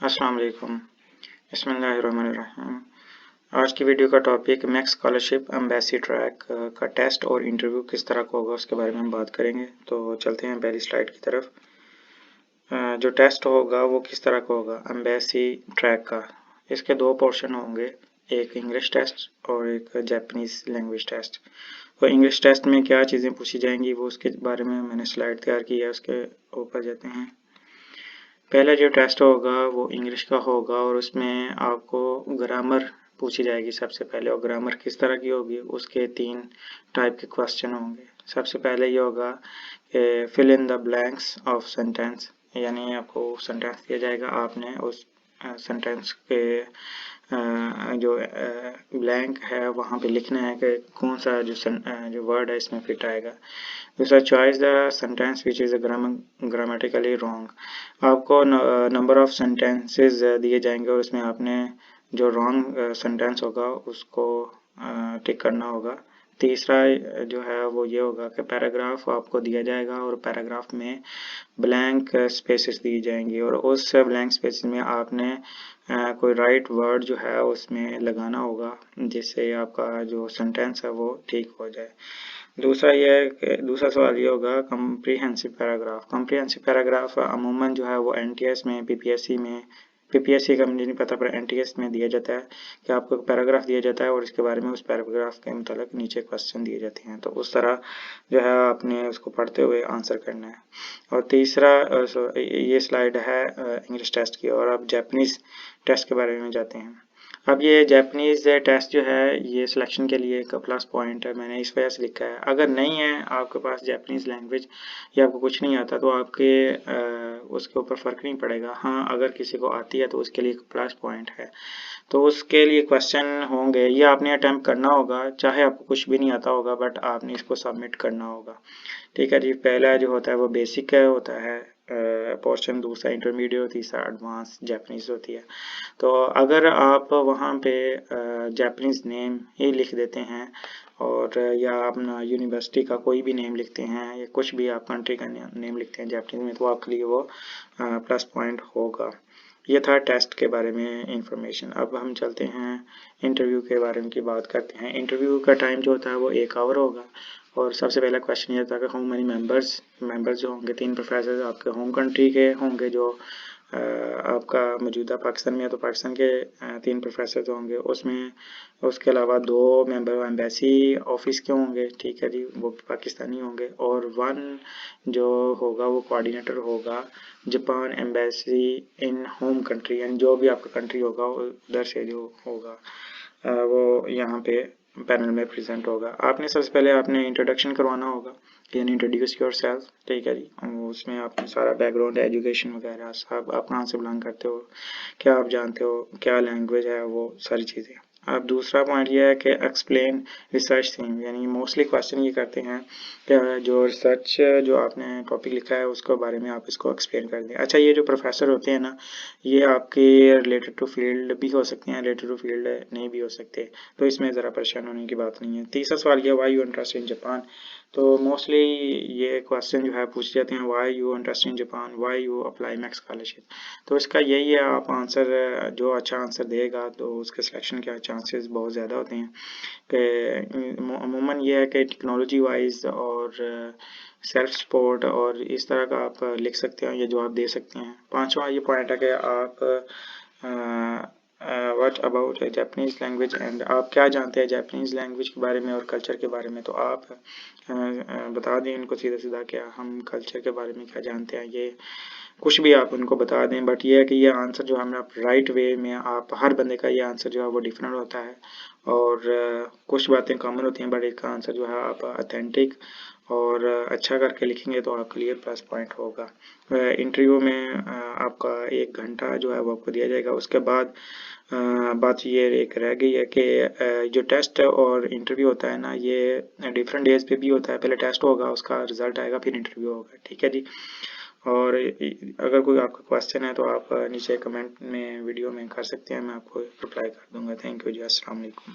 अस्सलाम वालेकुम। बिस्मिल्लाहिर्रहमानिर्रहीम। आज की वीडियो का topic max scholarship embassy track का टेस्ट और इंटरव्यू किस तरह का होगा उसके बारे में हम बात करेंगे। तो चलते हैं पहली स्लाइड की तरफ। जो टेस्ट होगा वो किस तरह का होगा एम्बेसी ट्रैक का। इसके दो पोर्शन होंगे, एक इंग्लिश टेस्ट और एक जापानीज़ लैंग्वेज टेस्ट। तो इंग्लिश टेस्ट में क्या चीज़ें पूछी जाएंगी वो उसके बारे में मैंने स्लाइड तैयार की है, उसके ऊपर जाते हैं। पहला जो टेस्ट होगा वो इंग्लिश का होगा और उसमें आपको ग्रामर पूछी जाएगी सबसे पहले। और ग्रामर किस तरह की होगी, उसके 3 टाइप के क्वेश्चन होंगे। सबसे पहले ये होगा fill in the blanks of sentence, यानी आपको सेंटेंस दिया जाएगा, आपने उस सेंटेंस के जो ब्लैंक है वहाँ पे लिखना है कि कौन सा जो वर्ड है इसमें फिट आएगा। दूसरा, choice the sentence which is grammatically wrong. आपको नंबर ऑफ सेंटेंसेस दिए जाएंगे और उसमें आपने जो रॉन्ग सेंटेंस होगा उसको टिक करना होगा। तीसरा जो है वो ये होगा कि पैराग्राफ आपको दिया जाएगा और पैराग्राफ में ब्लैंक स्पेसेस दी जाएंगी और उस ब्लैंक स्पेसेस में आपने कोई राइट वर्ड जो है उसमें लगाना होगा जिससे आपका जो सेंटेंस है वो ठीक हो जाए। दूसरा सवाल ये होगा कम्प्रीहेंसिव पैराग्राफ। कम्प्रीहेंसिव पैराग्राफ अमूमन जो है वो एनटीएस में, पीपीएससी का मुझे नहीं पता, पर एनटीएस में दिया जाता है कि आपको पैराग्राफ दिया जाता है और इसके बारे में उस पैराग्राफ के मुताबिक नीचे क्वेश्चन दिए जाते हैं। तो उस तरह जो है आपने उसको पढ़ते हुए आंसर करना है। और तीसरा ये स्लाइड है इंग्लिश टेस्ट की, और अब जापानीज़ टेस्ट के बारे में जाते हैं। अब ये जापानीज़ टेस्ट जो है ये सिलेक्शन के लिए एक प्लस पॉइंट है, मैंने इस वजह से लिखा है। अगर नहीं है आपके पास जापानीज़ लैंग्वेज या आपको कुछ नहीं आता तो आपके उसके ऊपर फ़र्क नहीं पड़ेगा। हाँ, अगर किसी को आती है तो उसके लिए एक प्लस पॉइंट है। तो उसके लिए क्वेश्चन होंगे, ये आपने अटैम्प्ट करना होगा, चाहे आपको कुछ भी नहीं आता होगा बट आपने इसको सबमिट करना होगा। ठीक है जी। पहला जो होता है वो बेसिक होता है पोर्शन, दूसरा इंटरमीडिएट, तीसरा एडवांस जापानीज़ होती है। तो अगर आप वहाँ पे जापानीज़ नेम ही लिख देते हैं और या अपना यूनिवर्सिटी का कोई भी नेम लिखते हैं या कुछ भी आप कंट्री का नेम लिखते हैं जापानीज़ में, तो आपके लिए वो प्लस पॉइंट होगा। ये था टेस्ट के बारे में इंफॉर्मेशन। अब हम चलते हैं इंटरव्यू के बारे में की बात करते हैं। इंटरव्यू का टाइम जो होता है वो 1 आवर होगा और सबसे पहला क्वेश्चन ये था कि हाउ मेनी मेंबर्स जो होंगे, 3 प्रोफेसर आपके होम कंट्री के होंगे। जो आपका मौजूदा पाकिस्तान में है तो पाकिस्तान के 3 प्रोफेसर जो होंगे उसमें, उसके अलावा 2 मेंबर एम्बेसी ऑफिस के होंगे, ठीक है जी, वो पाकिस्तानी होंगे। और 1 जो होगा वो कोऑर्डिनेटर होगा Japan embassy in home country, यानी जो भी आपका कंट्री होगा उधर से जो होगा वो यहाँ पे पैनल में प्रेजेंट होगा। आपने सबसे पहले आपने इंट्रोडक्शन करवाना होगा, यानी इंट्रोड्यूस योर सेल्फ, ठीक है जी। उसमें आपने सारा बैकग्राउंड, एजुकेशन वगैरह सब, आप कहाँ से बिलोंग करते हो, क्या आप जानते हो, क्या लैंग्वेज है, वो सारी चीज़ें। अब दूसरा पॉइंट ये है कि एक्सप्लेन रिसर्च थीम, यानी मोस्टली क्वेश्चन ये करते हैं कि जो रिसर्च जो आपने टॉपिक लिखा है उसके बारे में आप इसको एक्सप्लेन कर दें। अच्छा, ये जो प्रोफेसर होते हैं ना, ये आपके रिलेटेड टू फील्ड भी हो सकते हैं, रिलेटेड टू फील्ड नहीं भी हो सकते, तो इसमें ज़रा परेशान होने की बात नहीं है। तीसरा सवाल ये, why you interest in Japan. तो मोस्टली ये क्वेश्चन जो है पूछ जाते हैं, why you interest in Japan, why you apply max scholarship. तो इसका यही है, आप आंसर जो अच्छा आंसर देगा तो उसके सिलेक्शन के चांसेस बहुत ज़्यादा होते हैं। कि अमूमन ये है कि टेक्नोलॉजी वाइज और सेल्फ सपोर्ट और इस तरह का आप लिख सकते हैं, ये जवाब दे सकते हैं। पांचवा ये पॉइंट है कि आप what about Japanese language, and आप क्या जानते हैं जापानीज़ लैंग्वेज के बारे में और कल्चर के बारे में। तो आप बता दें इनको सीधा सीधा क्या हम कल्चर के बारे में क्या जानते हैं, ये कुछ भी आप उनको बता दें। बट ये है कि ये आंसर जो हमें आप राइट वे में, आप हर बंदे का ये आंसर जो है वो डिफरेंट होता है और कुछ बातें कॉमन होती हैं, बट इसका आंसर जो है आप ऑथेंटिक और अच्छा करके लिखेंगे तो आपके लिए प्लस पॉइंट होगा। इंटरव्यू में आपका 1 घंटा जो है वो आपको दिया जाएगा। उसके बाद बात ये एक रह गई है कि जो टेस्ट और इंटरव्यू होता है ना, ये डिफरेंट डेज पे भी होता है। पहले टेस्ट होगा, उसका रिजल्ट आएगा, फिर इंटरव्यू होगा, ठीक है जी। और अगर कोई आपका क्वेश्चन है तो आप नीचे कमेंट में वीडियो में कर सकते हैं, मैं आपको रिप्लाई कर दूंगा। थैंक यू जी, अस्सलाम वालेकुम।